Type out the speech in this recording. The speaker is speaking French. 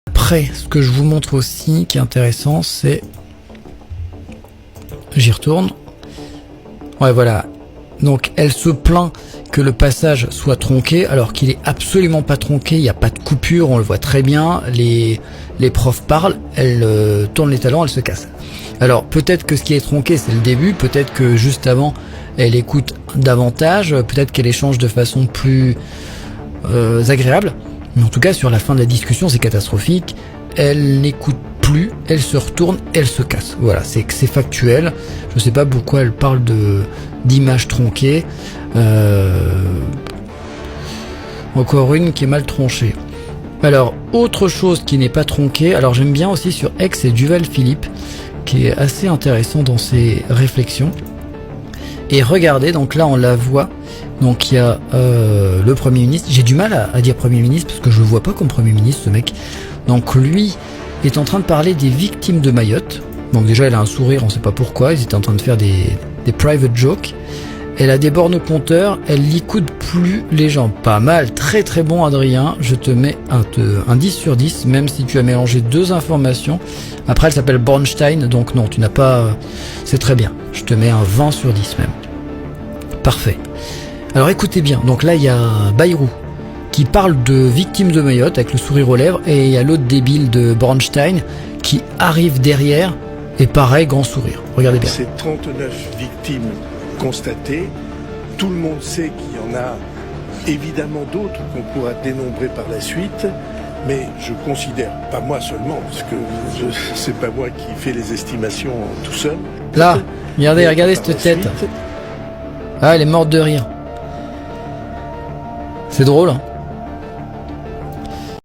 Après, ce que je vous montre aussi qui est intéressant, c'est... J'y retourne. Ouais, voilà. Donc, elle se plaint que le passage soit tronqué, alors qu'il est absolument pas tronqué, il n'y a pas de coupure, on le voit très bien. Les profs parlent, elle tourne les talons, elle se casse. Alors, peut-être que ce qui est tronqué, c'est le début, peut-être que juste avant, elle écoute davantage, peut-être qu'elle échange de façon plus agréable. Mais en tout cas, sur la fin de la discussion, c'est catastrophique. Elle n'écoute plus, elle se retourne, elle se casse. Voilà, c'est factuel. Je sais pas pourquoi elle parle d'images tronquées. Encore une qui est mal tronchée. Alors, autre chose qui n'est pas tronquée, alors j'aime bien aussi sur X, c'est Duval Philippe, qui est assez intéressant dans ses réflexions. Et regardez, donc là on la voit, donc il y a le Premier ministre, j'ai du mal à dire Premier ministre parce que je le vois pas comme Premier ministre ce mec. Donc lui est en train de parler des victimes de Mayotte. Donc déjà elle a un sourire, on sait pas pourquoi, ils étaient en train de faire des private jokes. Elle a des bornes compteurs, elle liquide plus les gens. Pas mal, très très bon Adrien, je te mets un 10 sur 10, même si tu as mélangé deux informations. Après elle s'appelle Bornstein, donc non, tu n'as pas... C'est très bien, je te mets un 20 sur 10 même. Parfait. Alors écoutez bien, donc là il y a Bayrou qui parle de victimes de Mayotte avec le sourire aux lèvres, et il y a l'autre débile de Bornstein qui arrive derrière, et pareil, grand sourire. Regardez bien. C'est 39 victimes constatées. Tout le monde sait qu'il y en a évidemment d'autres qu'on pourra dénombrer par la suite, mais je considère, pas moi seulement, parce que c'est pas moi qui fais les estimations tout seul. Là, regardez cette tête. Ah, elle est morte de rire. C'est drôle, hein.